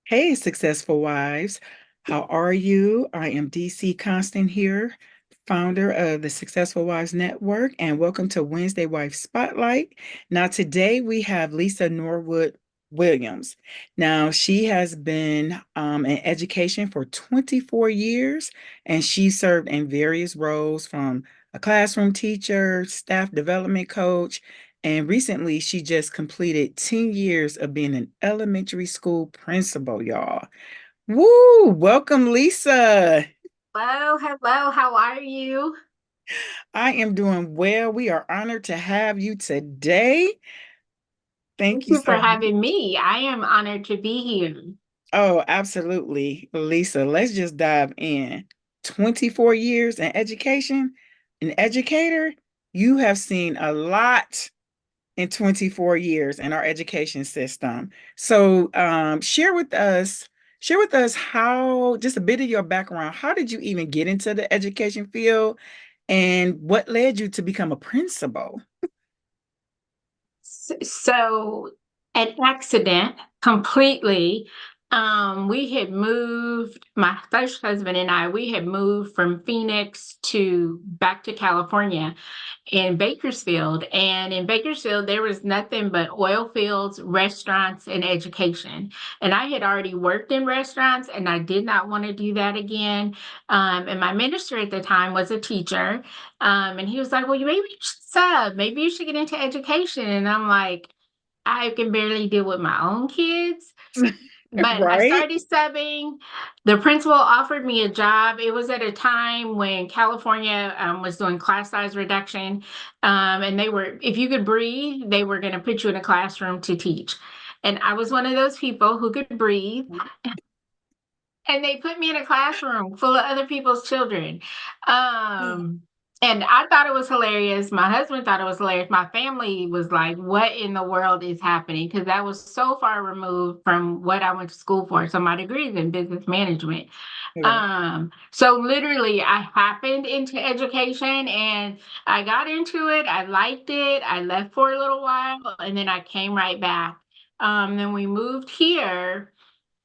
Hey, successful wives. How are you? I am DC Constant here, founder of the Successful Wives Network, and welcome to Wednesday Wife Spotlight. Now, today we have Lisa Norwood Williams. Now, she has been in education for 24 years, and she served in various roles from a classroom teacher, staff development coach, and recently, she just completed 10 years of being an elementary school principal, y'all. Woo! Welcome, Lisa. Hello, hello. How are you? I am doing well. We are honored to have you today. Thank Thank you you for so much. having me. I am honored to be here. Oh, absolutely. Lisa, let's just dive in. 24 years in education, an educator, you have seen a lot in 24 years in our education system. So share with us how just a bit of your background. How did you even get into the education field and what led you to become a principal? So, an accident completely. We had moved, my first husband and I, we had moved from Phoenix to back to California in Bakersfield. And in Bakersfield, there was nothing but oil fields, restaurants, and education. And I had already worked in restaurants and I did not want to do that again. And my minister at the time was a teacher. And he was like, well, maybe you should sub, maybe you should get into education. And I'm like, I can barely deal with my own kids. But I Right? started subbing. The principal offered me a job. It was at a time when California was doing class size reduction. And they were, if you could breathe, they were going to put you in a classroom to teach. And I was one of those people who could breathe. And they put me in a classroom full of other people's children. Um, and I thought it was hilarious. My husband thought it was hilarious. My family was like, what in the world is happening? Because that was so far removed from what I went to school for. So my degree is in business management. Right. So literally I happened into education and I got into it. I liked it. I left for a little while and then I came right back. Then we moved here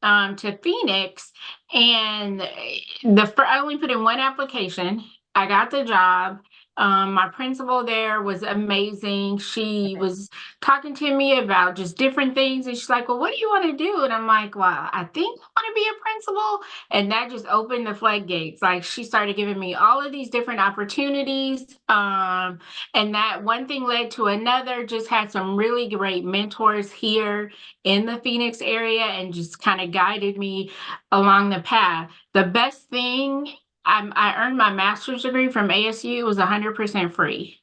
to Phoenix, and I only put in one application. I got the job. My principal there was amazing. She was talking to me about just different things, and she's like, "Well, what do you want to do?" And I'm like, "Well, I think I want to be a principal." And that just opened the floodgates. Like she started giving me all of these different opportunities, and that one thing led to another. Just had some really great mentors here in the Phoenix area and just kind of guided me along the path. The best thing, I earned my master's degree from ASU. It was 100% free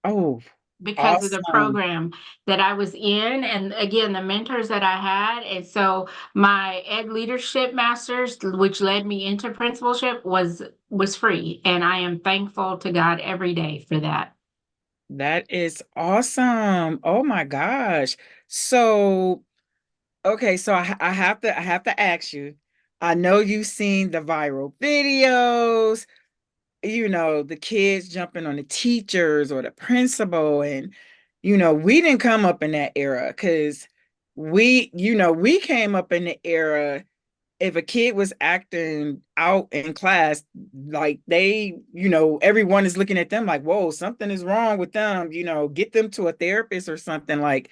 Oh, because of the awesome. program that I was in. And again, the mentors that I had. And so my ed leadership master's, which led me into principalship, was free. And I am thankful to God every day for that. That is awesome. Oh my gosh. So okay, so I have to ask you. I know you've seen the viral videos, the kids jumping on the teachers or the principal. And, we didn't come up in that era because we came up in the era if a kid was acting out in class, like everyone is looking at them like, whoa, something is wrong with them, get them to a therapist or something. Like,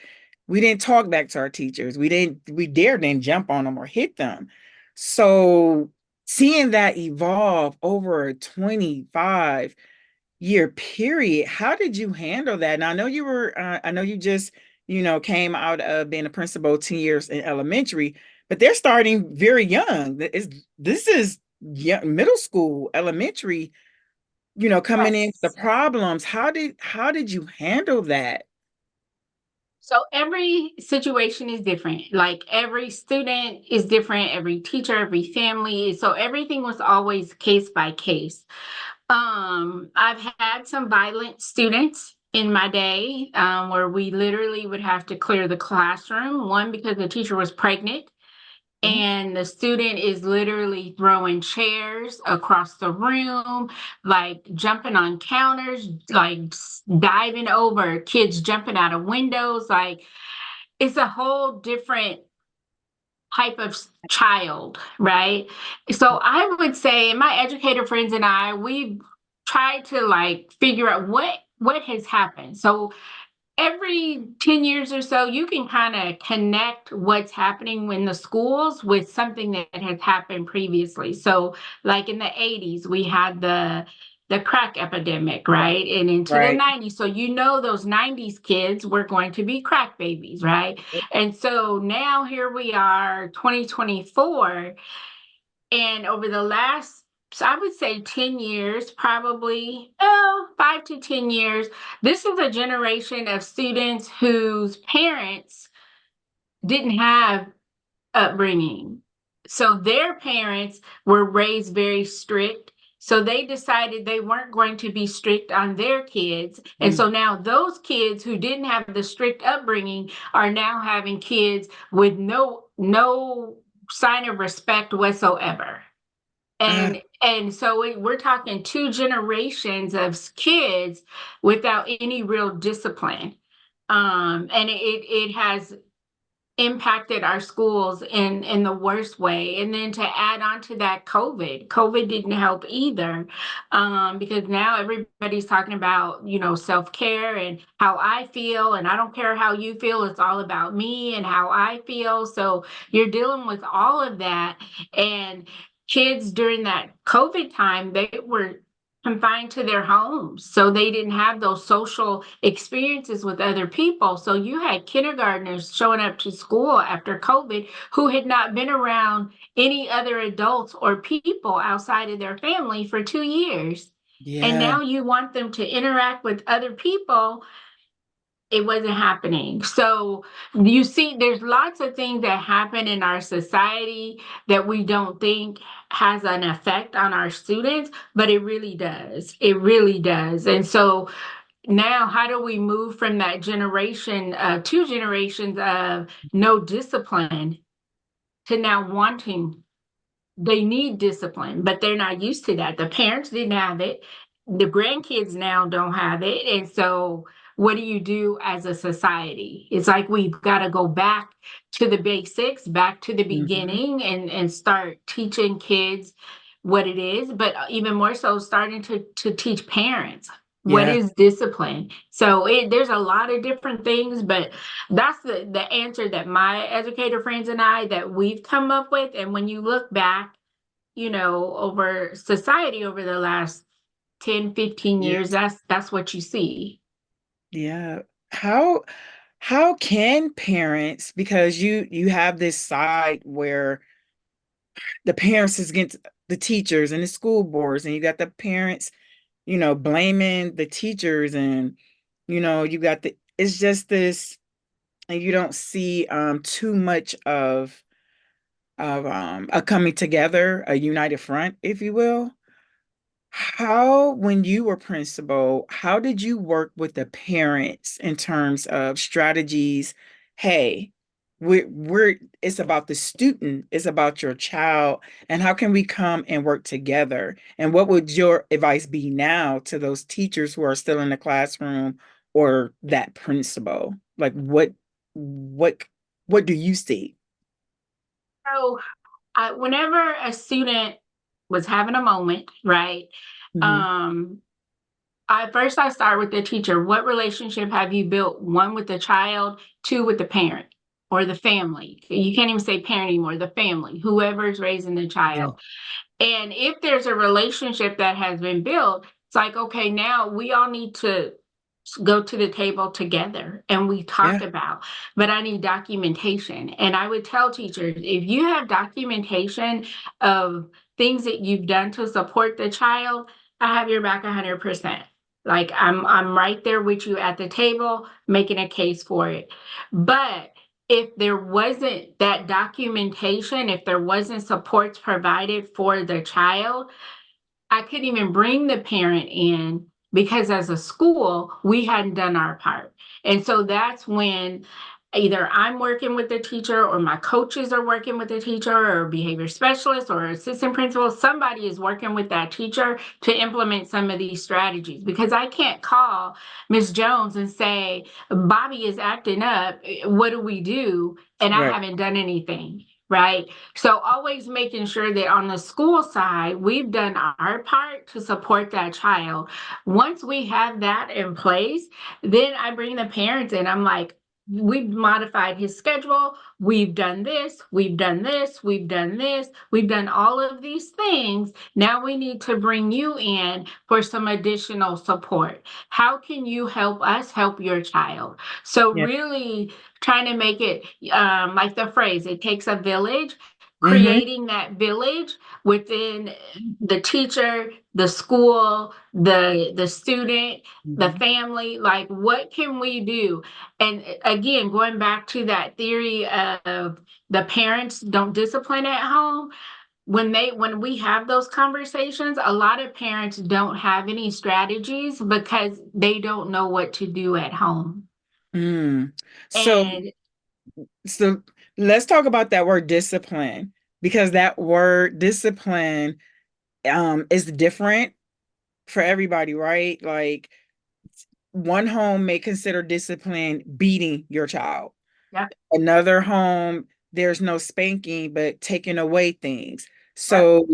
we didn't talk back to our teachers. We didn't jump on them or hit them. So seeing that evolve over a 25-year period, how did you handle that? And I know you just, came out of being a principal 10 years in elementary, but they're starting very young. This is young, middle school, elementary, coming in with the Yes. problems. How did you handle that? So every situation is different. Like every student is different, every teacher, every family. So everything was always case by case. I've had some violent students in my day where we literally would have to clear the classroom. One, because the teacher was pregnant Oh, and the student is literally throwing chairs across the room, like jumping on counters, like diving over kids, jumping out of windows. Like it's a whole different type of child, right? So I would say my educator friends and I, we tried to like figure out what has happened. So every 10 years or so, you can kind of connect what's happening in the schools with something that has happened previously. So, like in the 80s, we had the crack epidemic, right? And into the Right. 90s. So, you know, those 90s kids were going to be crack babies, right? And so now here we are, 2024, and over the last, so I would say 10 years, probably, 5 to 10 years, this is a generation of students whose parents didn't have upbringing. So their parents were raised very strict. So they decided they weren't going to be strict on their kids. And Mm. so now those kids who didn't have the strict upbringing are now having kids with no sign of respect whatsoever. Uh, And so we're talking 2 generations of kids without any real discipline. And it has impacted our schools in the worst way. And then to add on to that, COVID didn't help either, because now everybody's talking about, you know, self-care and how I feel, and I don't care how you feel, it's all about me and how I feel. So you're dealing with all of that. And kids during that COVID time, they were confined to their homes. So they didn't have those social experiences with other people. So you had kindergartners showing up to school after COVID who had not been around any other adults or people outside of their family for 2 years. And yeah. now you want them to interact with other people. It wasn't happening. So you see, there's lots of things that happen in our society that we don't think has an effect on our students, but it really does. It really does. And so now, how do we move from that generation, 2 generations of no discipline, to now wanting, they need discipline, but they're not used to that. The parents didn't have it. The grandkids now don't have it. And so, what do you do as a society? It's like we've got to go back to the basics, back to the Hmm. beginning, and start teaching kids what it is, but even more so, starting to teach parents what Yeah. is discipline. So there's a lot of different things, but that's the answer that my educator friends and I that we've come up with. And when you look back, you know, over society over the last 10, 15 years, Yes. that's what you see. Yeah. How can parents, because you have this side where the parents is against the teachers and the school boards, and you got the parents, blaming the teachers, and you got the it's just this, and you don't see too much of a coming together, a united front, if you will. How, when you were principal, how did you work with the parents in terms of strategies? Hey, it's about the student, it's about your child, and how can we come and work together? And what would your advice be now to those teachers who are still in the classroom, or that principal? Like what what do you see? So whenever a student was having a moment, right? Hmm. Um, I start with the teacher. What relationship have you built? One with the child, two with the parent or the family. You can't even say parent anymore, the family, whoever's raising the Yeah. child. And if there's a relationship that has been built, it's like, okay, now we all need to go to the table together and we talk Yeah. about, but I need documentation. And I would tell teachers, if you have documentation of things that you've done to support the child, I have your back 100%. Like I'm right there with you at the table making a case for it. But if there wasn't that documentation, if there wasn't supports provided for the child, I couldn't even bring the parent in because as a school, we hadn't done our part. And so that's when either I'm working with the teacher or my coaches are working with the teacher or behavior specialist or assistant principal. Somebody is working with that teacher to implement some of these strategies because I can't call Miss Jones and say, Bobby is acting up. What do we do? And I Right. haven't done anything. right? So always making sure that on the school side, we've done our part to support that child. Once we have that in place, then I bring the parents in. I'm like, we've modified his schedule. We've done this, we've done this, we've done this, we've done all of these things. Now we need to bring you in for some additional support. How can you help us help your child? So, Yeah. really trying to make it like the phrase, it takes a village, Mm-hmm. creating that village within the teacher, the school, the student, the Mm-hmm. family. Like, what can we do? And again, going back to that theory of the parents don't discipline at home, when we have those conversations, a lot of parents don't have any strategies because they don't know what to do at home. Mm. So And so let's talk about that word discipline, because that word discipline is different for everybody, right? Like one home may consider discipline beating your child. yeah, Another home, there's no spanking, but taking away things. yeah. So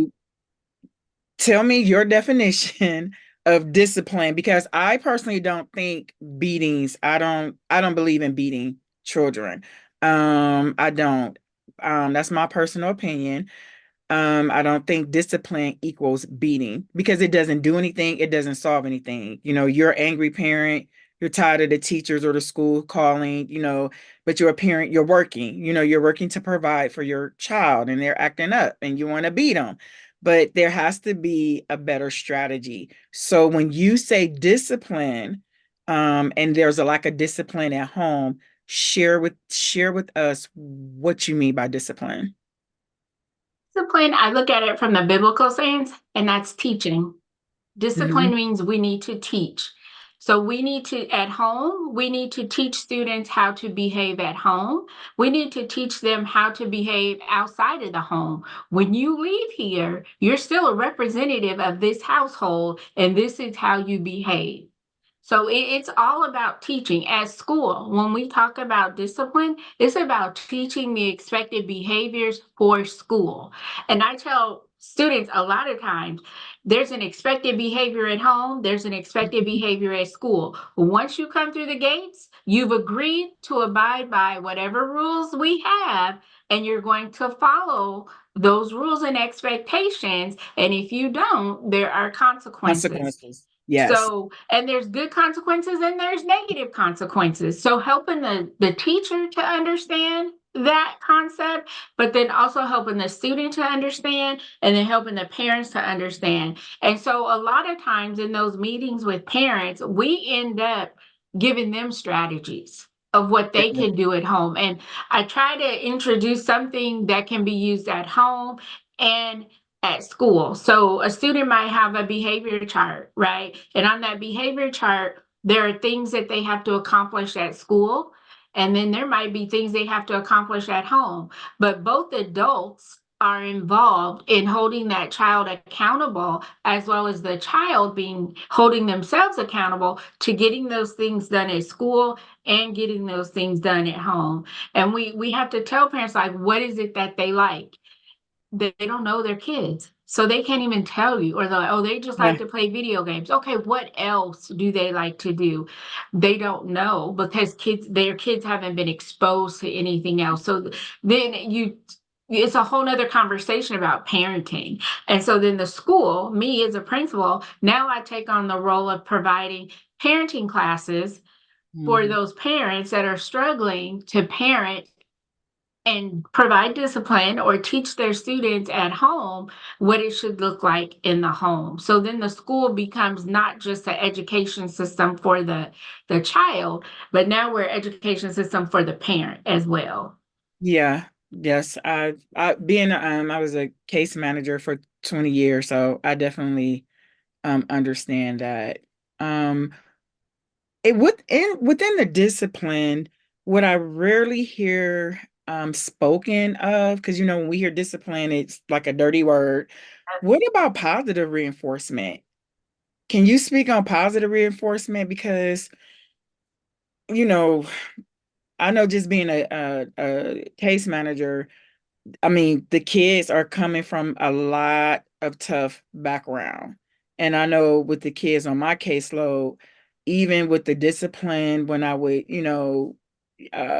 tell me your definition of discipline, because I personally don't think beatings, I don't believe in beating children. I don't. That's my personal opinion. I don't think discipline equals beating, because it doesn't do anything, it doesn't solve anything. You're an angry parent, you're tired of the teachers or the school calling, but you're a parent, you're working, you're working to provide for your child and they're acting up and you want to beat them. But there has to be a better strategy. So when you say discipline, and there's a lack of discipline at home, share with us what you mean by discipline. Discipline, I look at it from the biblical sense, and that's teaching. Discipline Mhm. means we need to teach. So we need to, at home, we need to teach students how to behave at home. We need to teach them how to behave outside of the home. When you leave here, you're still a representative of this household, and this is how you behave. So it's all about teaching at school. When we talk about discipline, it's about teaching the expected behaviors for school. And I tell students a lot of times there's an expected behavior at home, there's an expected behavior at school. Once you come through the gates, you've agreed to abide by whatever rules we have, and you're going to follow those rules and expectations. And if you don't, there are consequences. Consequences. Yes. So, and there's good consequences and there's negative consequences. So, helping the teacher to understand that concept, but then also helping the student to understand, and then helping the parents to understand. And so, a lot of times in those meetings with parents, we end up giving them strategies of what they Yeah. can do at home. And I try to introduce something that can be used at home and at school. So a student might have a behavior chart, right? And on that behavior chart, there are things that they have to accomplish at school. And then there might be things they have to accomplish at home. But both adults are involved in holding that child accountable, as well as the child being holding themselves accountable to getting those things done at school and getting those things done at home. And we have to tell parents, like, what is it that they like? They don't know their kids. So they can't even tell you, or they're like, oh, they just like Yeah. to play video games. Okay, what else do they like to do? They don't know because their kids haven't been exposed to anything else. So then it's a whole nother conversation about parenting. And so then the school, me as a principal, now I take on the role of providing parenting classes for Mhm. those parents that are struggling to parent and provide discipline or teach their students at home what it should look like in the home. So then the school becomes not just an education system for the child, but now we're an education system for the parent as well. Yeah. Yes. I was a case manager for 20 years, so I definitely understand that. Um within the discipline, what I rarely hear spoken of, because when we hear discipline, it's like a dirty word. What about positive reinforcement? Can you speak on positive reinforcement? Because you know I know, just being a case manager, I mean, the kids are coming from a lot of tough background. And I know with the kids on my caseload, even with the discipline, when I would,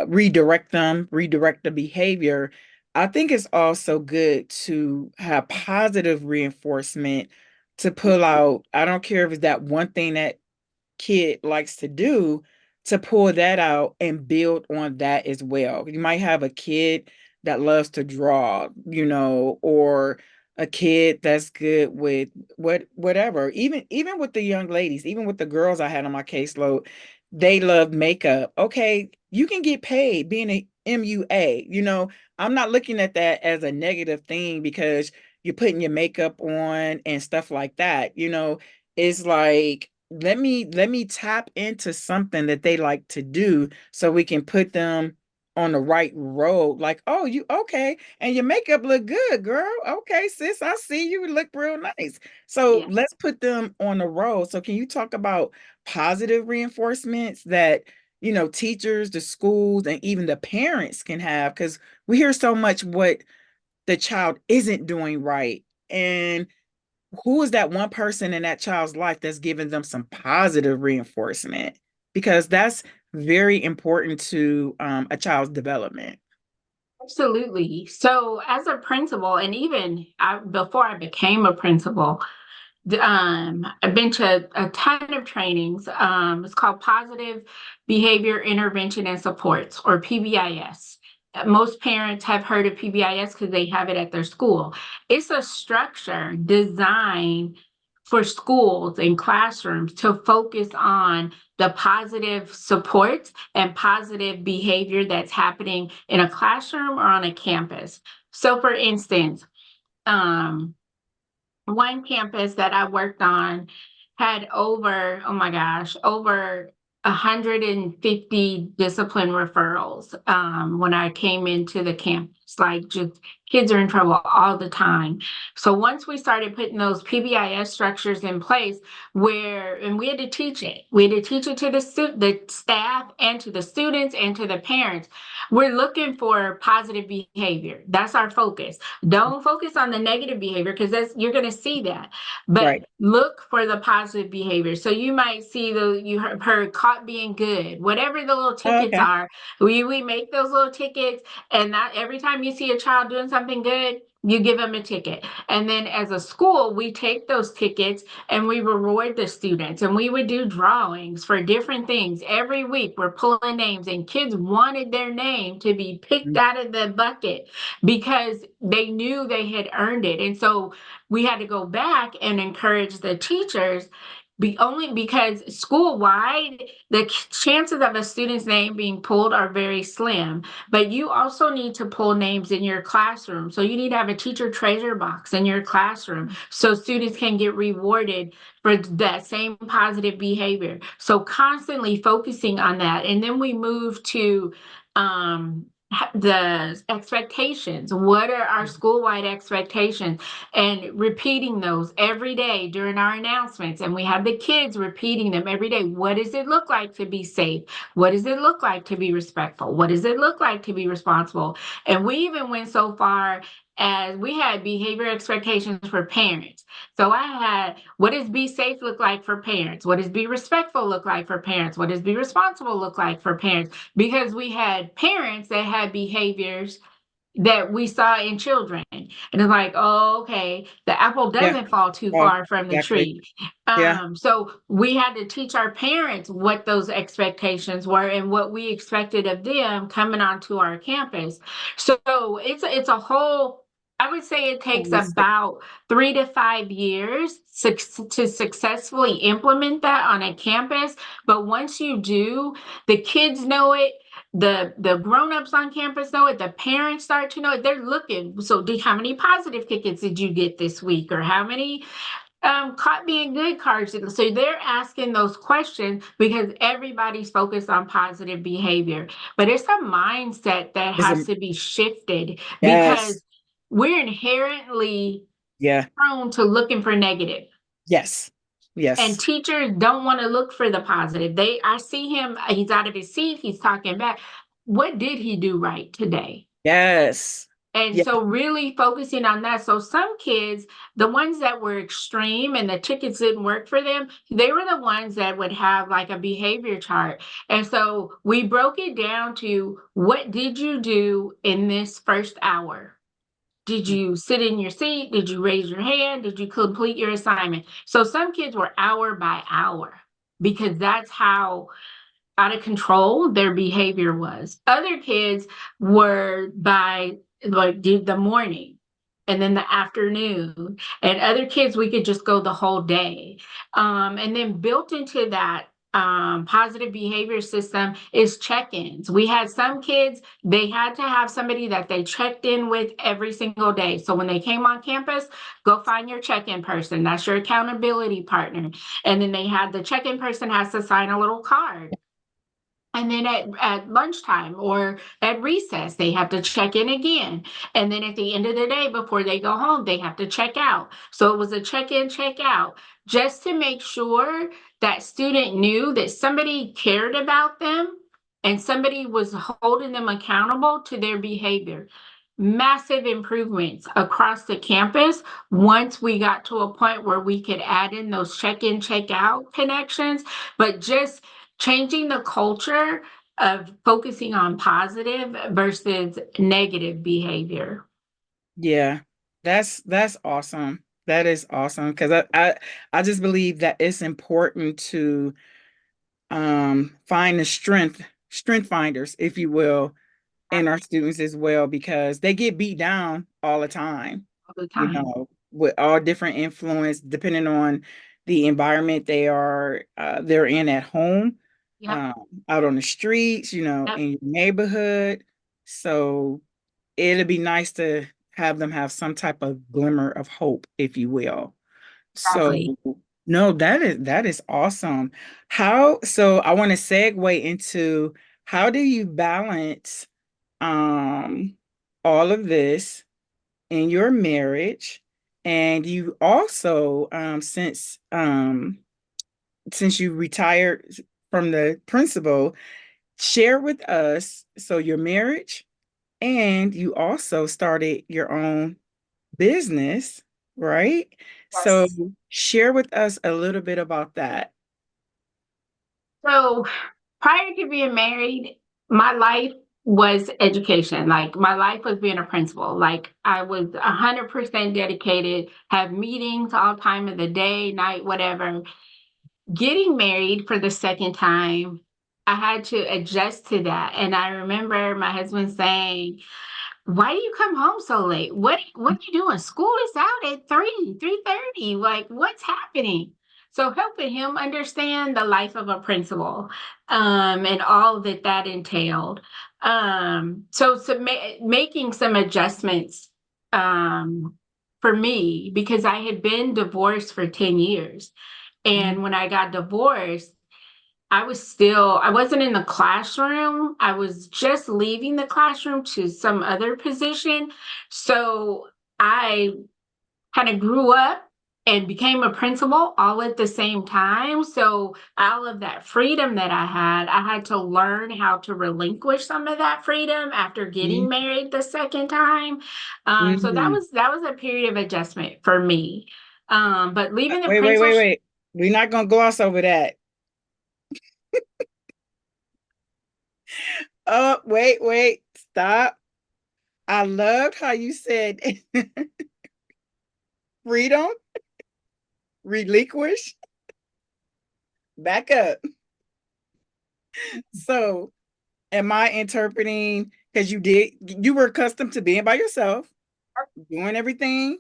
redirect the behavior, I think it's also good to have positive reinforcement to pull out. I don't care if it's that one thing that kid likes to do, to pull that out and build on that as well. You might have a kid that loves to draw, or a kid that's good with whatever. Even with the young ladies, even with the girls I had on my caseload, they love makeup. Okay, you can get paid being a MUA. I'm not looking at that as a negative thing because you're putting your makeup on and stuff like that. It's like, let me tap into something that they like to do so we can put them on the right road. Like, oh, you okay, and your makeup look good, girl. Okay, sis, I see you look real nice. So Yeah. let's put them on the road. So can you talk about positive reinforcements that teachers, the schools, and even the parents can have? Because we hear so much what the child isn't doing right, and who is that one person in that child's life that's giving them some positive reinforcement? Because that's very important to a child's development. Absolutely. So, as a principal, and even before I became a principal, I've been to a ton of trainings. It's called Positive Behavior Intervention and Supports, or PBIS. Most parents have heard of PBIS because they have it at their school. It's a structure designed for schools and classrooms to focus on the positive supports and positive behavior that's happening in a classroom or on a campus. So, for instance, um, one campus that I worked on had over, oh my gosh, over 150 discipline referrals when I came into the campus. Like, just kids are in trouble all the time. So once we started putting those PBIS structures in place, and we had to teach it, we had to teach it to the staff and to the students and to the parents. We're looking for positive behavior. That's our focus. Don't focus on the negative behavior because that's you're going to see that. But Right. look for the positive behavior. So you might see you heard caught being good, whatever the little Oh, tickets okay. are. We make those little tickets, and not every time you see a child doing something good, you give them a ticket. And then as a school, we take those tickets and we reward the students, and we would do drawings for different things every week. We're pulling names, and kids wanted their name to be picked Mm, out of the bucket because they knew they had earned it. And so we had to go back and encourage the teachers, only because school wide, the chances of a student's name being pulled are very slim. But you also need to pull names in your classroom. So you need to have a teacher treasure box in your classroom so students can get rewarded for that same positive behavior. So constantly focusing on that. And then we move to the expectations. What are our school-wide expectations? And repeating those every day during our announcements. And we have the kids repeating them every day. What does it look like to be safe? What does it look like to be respectful? What does it look like to be responsible? And we even went so far as we had behavior expectations for parents. So I had, what does be safe look like for parents? What does be respectful look like for parents? What does be responsible look like for parents? Because we had parents that had behaviors that we saw in children. And it's like, oh, okay, the apple yeah. doesn't fall too Oh, far from the exactly. tree. Yeah. So we had to teach our parents what those expectations were and what we expected of them coming onto our campus. So it's a whole, I would say it takes Holistic. about 3 to 5 years to successfully implement that on a campus. But once you do, the kids know it, the grown-ups on campus know it, the parents start to know it. They're looking, so how many positive tickets did you get this week, or how many caught being good cards? So they're asking those questions because everybody's focused on positive behavior. But it's a mindset that Is a has to be shifted yes. because we're inherently Yeah. prone to looking for negative. Yes. And Yes. teachers don't want to look for the positive. I see him, he's out of his seat, he's talking back. What did he do right today? Yes. And Yeah. so really focusing on that. So some kids, the ones that were extreme and the tickets didn't work for them, they were the ones that would have like a behavior chart. And so we broke it down to what did you do in this first hour? Did you sit in your seat? Did you raise your hand? Did you complete your assignment? So some kids were hour by hour because that's how out of control their behavior was. Other kids were by like did the morning and then the afternoon. And other kids we could just go the whole day. And then built into that positive behavior system is check-ins. We had some kids, they had to have somebody that they checked in with every single day. So when they came on campus, go find your check-in person. That's your accountability partner. And then they had the check-in person has to sign a little card. And then at lunchtime or at recess, they have to check in again. And then at the end of the day, before they go home, they have to check out. So it was a check in, check out, just to make sure that student knew that somebody cared about them and somebody was holding them accountable to their behavior. Massive improvements across the campus once we got to a point where we could add in those check in, check out connections, but just changing the culture of focusing on positive versus negative behavior. Yeah. That's awesome. That is awesome because I just believe that it's important to find the strength finders, if you will, in our students as well because they get beat down all the time, All the you time. know, with all different influence depending on the environment they're in at home, Yep. um, out on the streets, Yep. in your neighborhood. So it'll be nice to have them have some type of glimmer of hope, if you will. So Exactly. no, that is awesome. So I want to segue into how do you balance um all of this in your marriage? And you also since you retired from the principal, share with us so your marriage and you also started your own business, right? So Yes. share with us a little bit about that. So prior to being married, my life was education. Like my life was being a principal. Like I was 100% dedicated, have meetings all time of the day, night, whatever. Getting married for the second time, I had to adjust to that. And I remember my husband saying, why do you come home so late? What are you doing? School is out at 3:30. Like, what's happening? So helping him understand the life of a principal, and all that that entailed. Making some adjustments, for me because I had been divorced for 10 years. Mhm. And when I got divorced, I wasn't in the classroom. I was just leaving the classroom to some other position. So I kind of grew up and became a principal all at the same time. So all of that freedom that I had to learn how to relinquish some of that freedom after getting Mhm. married the second time. So Mhm. that was a period of adjustment for me. But leaving the Wait, wait, principal. wait, wait. We're not gonna gloss over that. Oh, wait, wait, stop. I loved how you said freedom, relinquish, back up. So, am I interpreting because you were accustomed to being by yourself, doing everything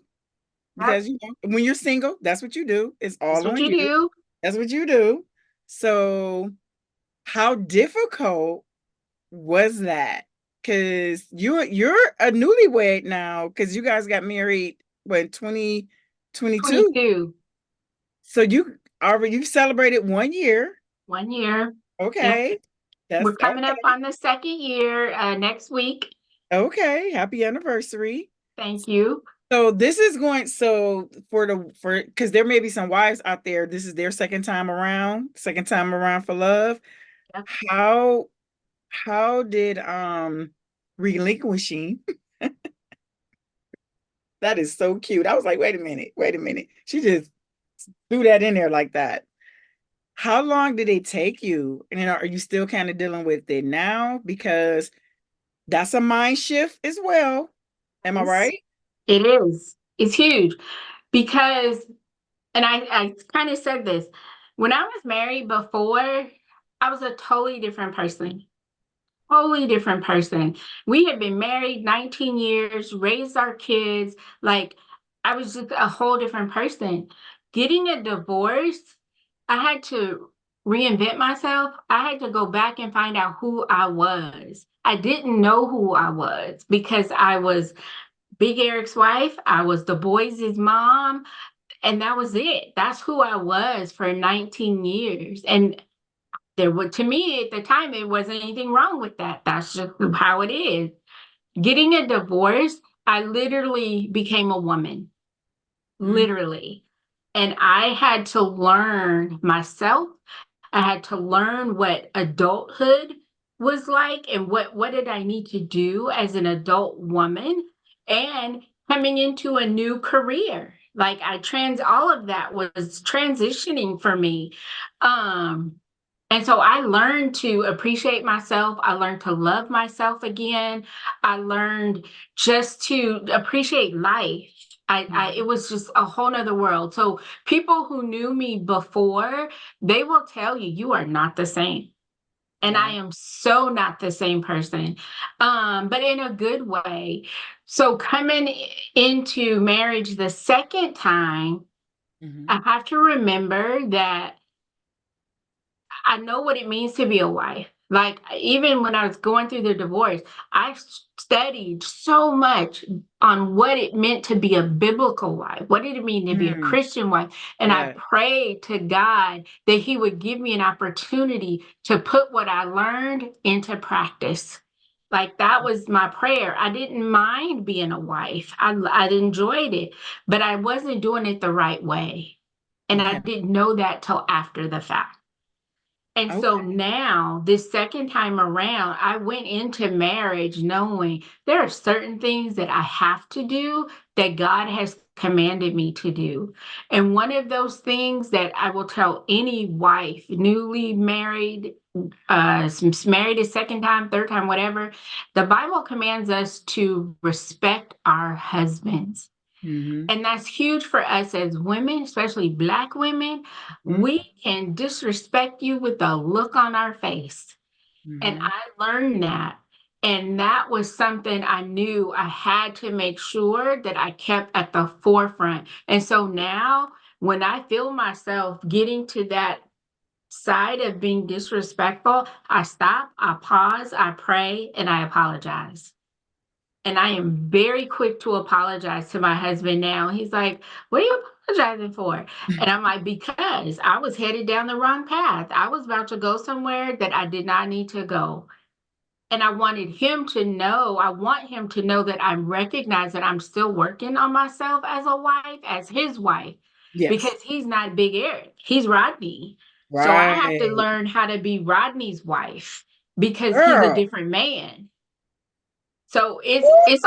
because when you're single, that's what you do. It's That's all what on you you. do. That's what you do. So, how difficult was that? Because you're a newlywed now because you guys got married when 2022. 22, So you've celebrated 1 year. 1 year. Yep. Okay. That's We're coming up okay. on the second year next week. Okay. Happy anniversary. Thank you. So this is going so for because there may be some wives out there, this is their second time around for love. Yep. How how did relinquishing That is so cute. I was like, wait a minute, wait a minute. She just threw that in there like that. How long did it take you? And then are you still kind of dealing with it now? Because that's a mind shift as well. Am I Yes, right? it is. It's huge because, and I kind of said this when I was married before, I was a totally different person. Totally different person. We had been married 19 years, raised our kids. Like, I was just a whole different person. Getting a divorce, I had to reinvent myself. I had to go back and find out who I was. I didn't know who I was because I was Big Eric's wife. I was the boys' mom, and that was it. That's who I was for 19 years. And there would, to me at the time, there wasn't anything wrong with that. That's just how it is. Getting a divorce, I literally became a woman, Mm, literally. And I had to learn myself. I had to learn what adulthood was like and what did I need to do as an adult woman and coming into a new career. Like I trans all of that was transitioning for me. Um and so I learned to appreciate myself. I learned to love myself again. I learned just to appreciate life. It mhm. was just a whole nother world. So people who knew me before, they will tell you, you are not the same. And I Yeah. am so not the same person, but in a good way. So coming into marriage the second time, Mhm. I have to remember that I know what it means to be a wife. Like even when I was going through the divorce, I studied so much on what it meant to be a biblical wife. What did it mean to be a Mm, Christian wife? And I yeah. prayed to God that He would give me an opportunity to put what I learned into practice. Like that was my prayer. I didn't mind being a wife. I enjoyed it, but I wasn't doing it the right way. And I Okay. didn't know that till after the fact. And so Okay. now, this second time around, I went into marriage knowing there are certain things that I have to do that God has commanded me to do. And one of those things that I will tell any wife, newly married, married a second time, third time, whatever, the Bible commands us to respect our husbands. Mhm. And that's huge for us as women, especially Black women. Mhm. We can disrespect you with a look on our face. And Mhm. I learned that. And that was something I knew I had to make sure that I kept at the forefront. And so now, when I feel myself getting to that side of being disrespectful, I stop, I pause, I pray, and I apologize. And I am very quick to apologize to my husband now. He's like, "What are you apologizing for?" And I'm like, "Because I was headed down the wrong path. I was about to go somewhere that I did not need to go." And I wanted him to know, I want him to know that I recognize that I'm still working on myself as a wife, as his wife, Yes. because he's not Big Eric, he's Rodney. So I have to Right. learn how to be Rodney's wife because he's a Girl. different man. So Woo! it's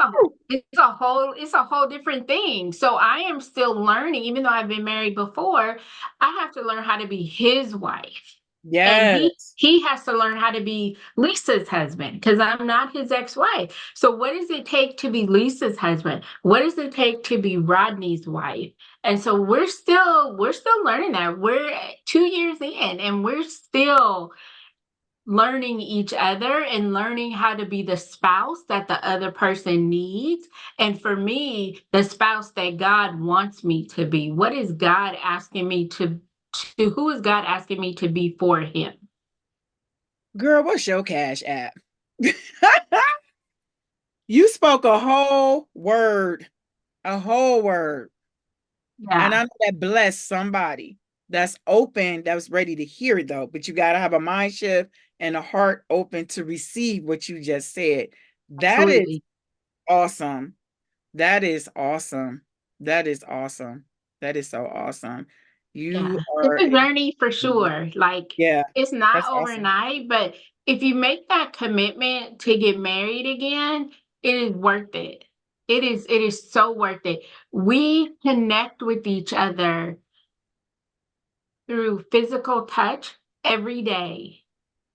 a whole different thing. So I am still learning, even though I've been married before, I have to learn how to be his wife. And Yes. he has to learn how to be Lisa's husband because I'm not his ex-wife. So what does it take to be Lisa's husband? What does it take to be Rodney's wife? And so we're still learning that. We're 2 years in and we're still learning each other and learning how to be the spouse that the other person needs. And for me, the spouse that God wants me to be. What is God asking me to who is God asking me to be for him? Girl, what's your cash app? You spoke a whole word, a whole word. And Yeah, I know that blessed somebody that's open, that's ready to hear it though. But you got to have a mind shift and a heart open to receive what you just said. That is absolutely. awesome. That is awesome. That is awesome. That is so awesome. Yeah. You It's are, a journey for sure. Like yeah, it's not that's awesome. overnight, but if you make that commitment to get married again, it is worth it. It is so worth it. We connect with each other through physical touch every day,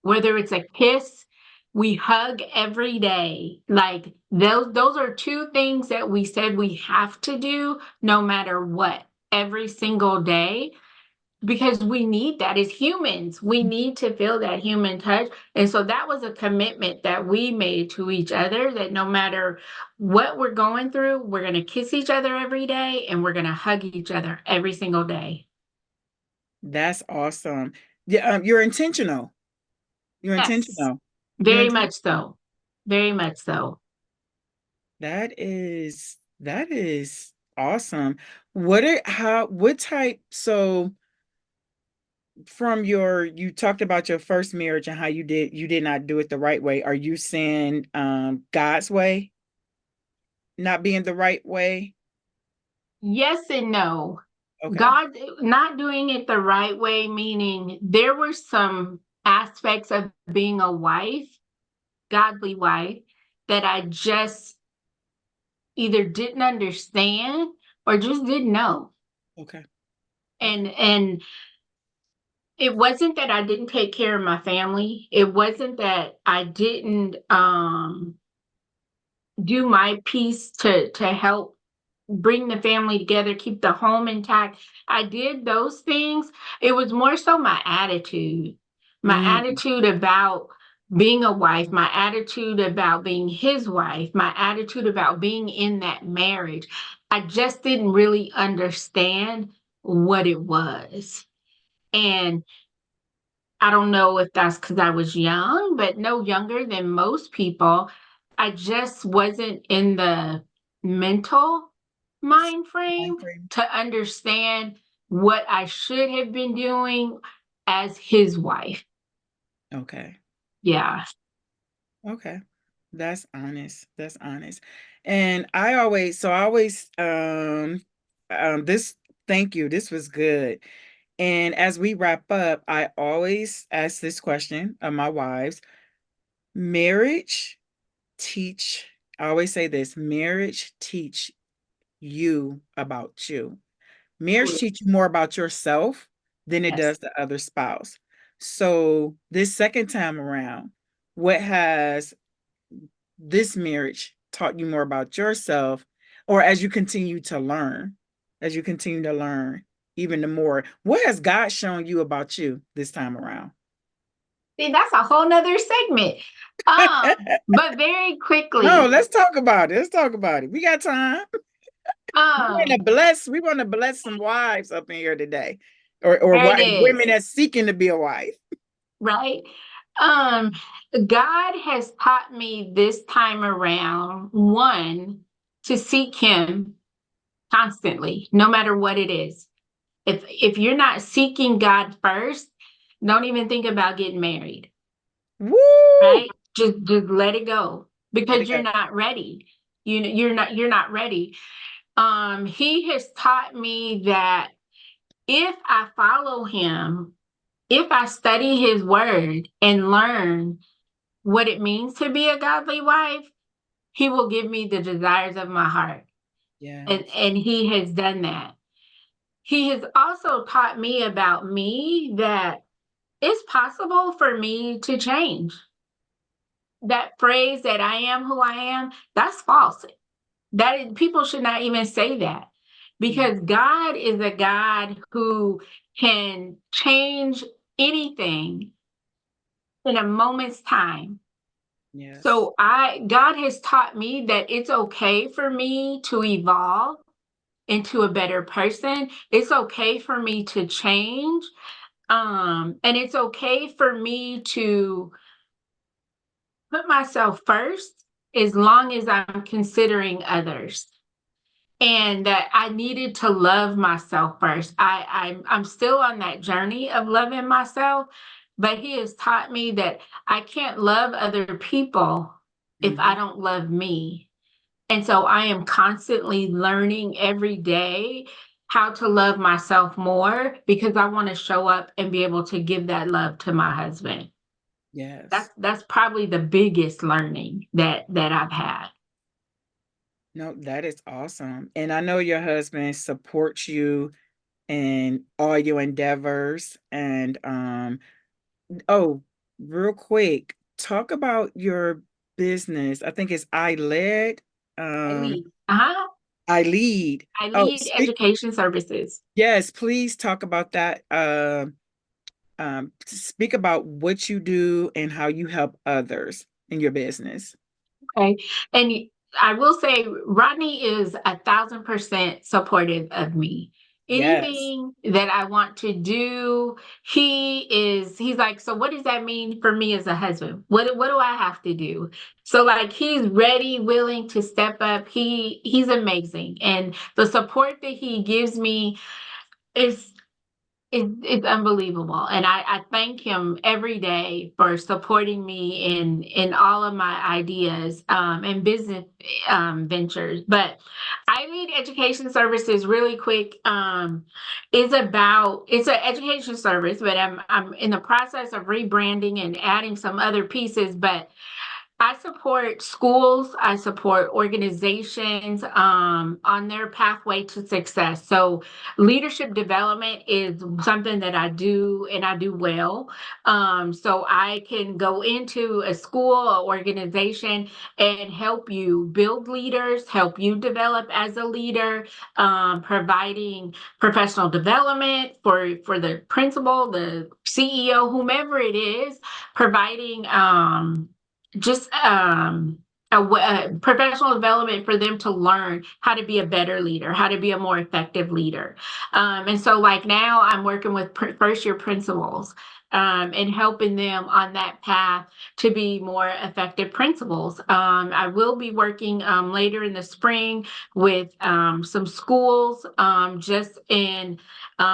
whether it's a kiss, we hug every day. Like those are two things that we said we have to do no matter what, every single day, because we need that as humans. We need to feel that human touch. And so that was a commitment that we made to each other, that no matter what we're going through, we're going to kiss each other every day and we're going to hug each other every single day. That's awesome. Yeah, you're intentional. You're Yes, intentional. You're very intentional. much so. Very much so. That is awesome. What type, so from you talked about your first marriage and how you did not do it the right way. Are you saying God's way not being the right way? Yes and no. Okay. God not doing it the right way, meaning there were some aspects of being a wife, godly wife, that I just either didn't understand or just didn't know. Okay. Okay. And it wasn't that I didn't take care of my family. It wasn't that I didn't do my piece to help bring the family together, keep the home intact. I did those things. It was more so my Mm, attitude about being a wife, my attitude about being his wife, my attitude about being in that marriage. I just didn't really understand what it was. And I don't know if that's because I was young, but no younger than most people. I just wasn't in the mental mind time frame frame. to understand what I should have been doing as his wife. Okay. Yeah. Okay. That's honest. That's honest. And I always this thank you. This was good. And as we wrap up, I always ask this question of my wives. Marriage teach, I always say this, marriage teach you about you. Marriage teach you more about yourself than it Yes. does the other spouse. So this second time around, what has this marriage taught you more about yourself, or as you continue to learn even the more, what has God shown you about you this time around? See, that's a whole nother segment. But very No, quickly, let's talk about it. Let's talk about it. We got time. um, We want to bless some wives up in here today. Or there it women is, that's seeking to be a wife. right? Um, God has taught me this time around, one, to seek him constantly, no matter what it is. If you're not seeking God first, don't even think about getting married, Woo! right? Just let it go, Let it because go. you're not ready. You're not ready. He has taught me that if I follow him, if I study his word and learn what it means to be a godly wife, he will give me the desires of my heart. Yes. And he has done that. He has also taught me about me, that it's possible for me to change. That phrase that I am who I am, that's false. People should not even say that, Yeah. because God is a God who can change anything in a moment's time. Yes. So God has taught me that it's okay for me to evolve into a better person. It's okay for me to change. And it's okay for me to put myself first as long as I'm considering others. And that I needed to love myself first. I'm still on that journey of loving myself, but he has taught me that I can't love other people if I Hmm. don't love me. And so I am constantly learning every day how to love myself more, because I want to show up and be able to give that love to my husband. Yes. That's probably the biggest learning that I've had. No, that is awesome. And I know your husband supports you in all your endeavors. And oh, real quick, talk about your business. I think it's I led. I Um, lead. Uh-huh. I lead. I Oh, lead speak. education services. Yes, please talk about that. Speak about what you do and how you help others in your business. Okay. And I will say Rodney is 1,000% supportive of me. Yes. Anything that I want to do, he's like, so what does that mean for me as a husband? What do I have to do? So like he's ready, willing to step up. He's amazing. And the support that he gives me is it's unbelievable, and I thank him every day for supporting me in all of my ideas and business ventures. But I Lead Education Services, really quick, is about it's an education service, but I'm in the process of rebranding and adding some other pieces. But I support schools, I support organizations on their pathway to success. So, leadership development is something that I do and I do well. So, I can go into a school or organization and help you build leaders, help you develop as a leader, providing professional development for the principal, the CEO, whomever it is, providing. Just professional development for them to learn how to be a better leader, how to be a more effective leader. And so, like now, I'm working with first year principals and helping them on that path to be more effective principals. I will be working later in the spring with some schools just in.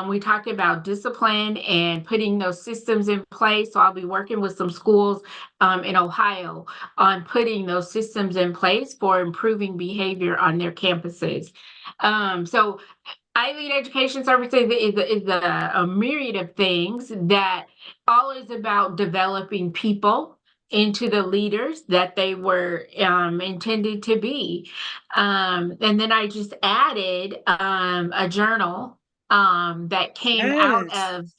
We talked about discipline and putting those systems in place. So I'll be working with some schools in Ohio on putting those systems in place for improving behavior on their campuses. So I Lead Education Services is a myriad of things that all is about developing people into the leaders that they were intended to be. And then I just added a journal that came out Yes. of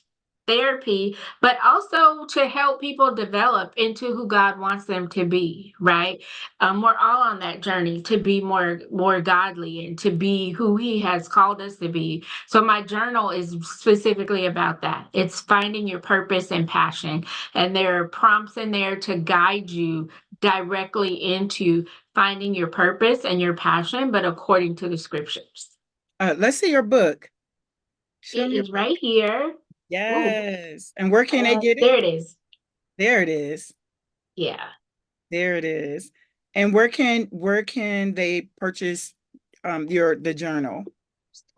therapy, but also to help people develop into who God wants them to be, right? We're all on that journey to be more godly and to be who He has called us to be. So my journal is specifically about that. It's finding your purpose and passion, and there are prompts in there to guide you directly into finding your purpose and your passion, but according to the scriptures. Let's see your book. Show It me your is book. right here. Ooh, Yes. And where can they get it? there it is. There it is. Yeah. There it is. And where can they purchase your the journal?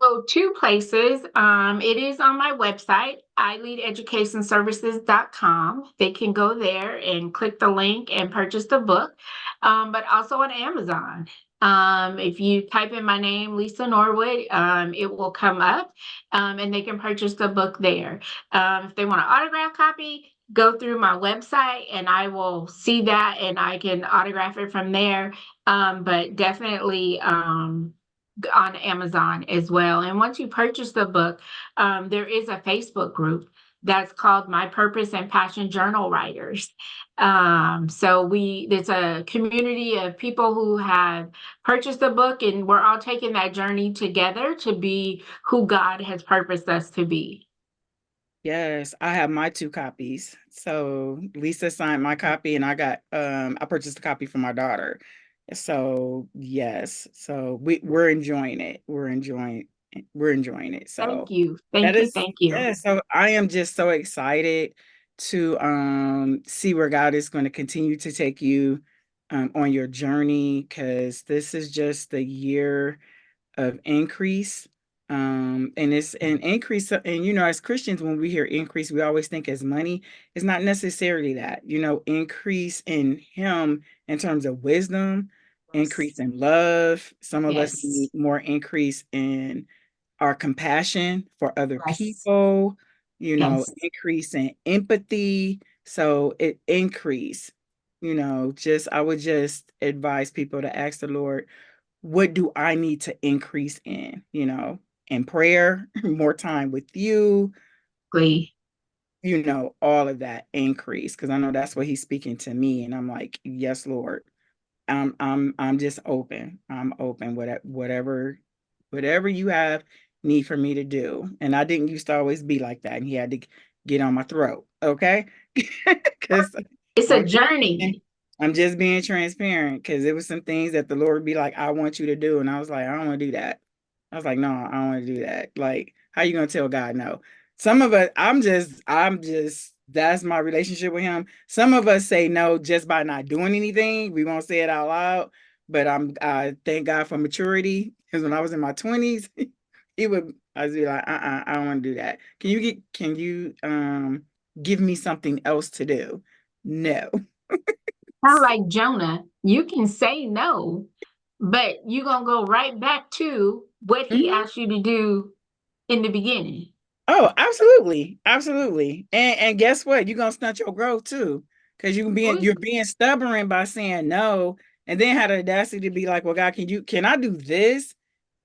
So two places. It is on my website, ileadeducationservices.com. They can go there and click the link and purchase the book, but also on Amazon. If you type in my name, Lisa Norwood, it will come up and they can purchase the book there. If they want an autograph copy, go through my website and I will see that and I can autograph it from there. But definitely, on Amazon as well. And once you purchase the book, there is a Facebook group that's called My Purpose and Passion Journal Writers. So it's a community of people who have purchased the book, and we're all taking that journey together to be who God has purposed us to be. Yes, I have my two copies. So Lisa signed my copy and I purchased a copy for my daughter. So yes. So we're enjoying it. We're enjoying it. Thank So you. that Thank you. is Thank you. yeah, so I am just so excited to see where God is going to continue to take you on your journey because this is just the year of increase. And it's an increase, and as Christians, when we hear increase, we always think as money. It's not necessarily that, increase in Him in terms of wisdom, increase Yes. in love. Some of us need Yes. more increase in our compassion for other Yes. people, Yes. increase in empathy. So it increase, just I would just advise people to ask the Lord what do I need to increase in prayer, more time with you, Exactly. all of that increase. Because I know that's what he's speaking to me. And I'm like, yes, Lord. I'm just open. I'm open. Whatever you have need for me to do. And I didn't used to always be like that. And he had to get on my throat. Okay. Because It's a I'm just journey. I'm just being transparent because there was some things that the Lord would be like, I want you to do. And I was like, I don't want to do that. I was like, no, I don't want to do that. Like, how you gonna tell God no? Some of us, I'm just, that's my relationship with him. Some of us say no just by not doing anything. We won't say it out loud. But I thank God for maturity. Because when I was in my 20s, I'd be like, I don't want to do that. Can you give me something else to do? No. Kind of like Jonah. You can say no, but you're going to go right back to what he Mhm. asked you to do in the beginning. Oh, absolutely. Absolutely. And guess what? You're gonna stunt your growth too. Because Oh, you're being stubborn by saying no, and then had the audacity to be like, well, God, can I do this?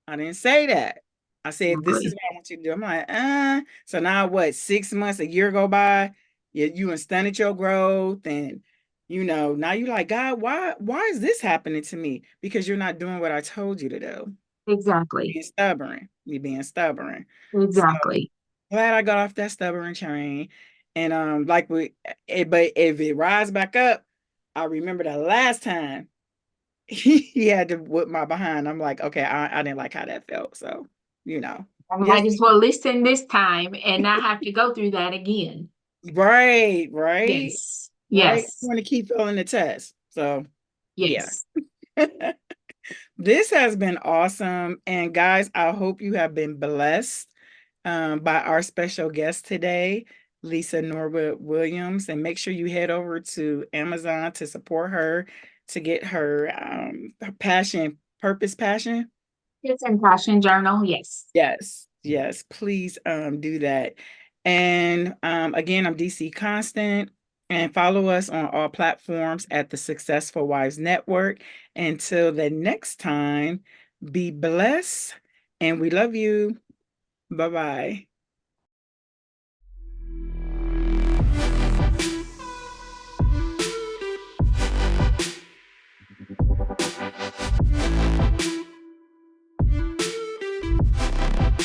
I didn't say that. I said, this is exactly. what I want you to do. I'm like, so now what, 6 months, a year go by, you stunted your growth, and now you're like, God, why is this happening to me? Because you're not doing what I told you to do. Exactly. Being stubborn. You're being stubborn. So Exactly. glad I got off that stubborn train. And but if it rises back up, I remember the last time he had to whip my behind. I'm like, okay, I didn't like how that felt. So, you know, I might just as well listen this time and not have to go through that again. right, right, Yes. right. I Yes. want to keep failing the test. So, yeah. Yes. This has been awesome. And guys, I hope you have been blessed by our special guest today, Lisa Norwood Williams. And make sure you head over to Amazon to support her to get her passion, purpose passion. It's in Passion Journal. Yes. Yes, yes, please do that. And again, I'm DC Constant, and follow us on all platforms at the Successful Wives Network. Until the next time, be blessed, and we love you. Bye-bye.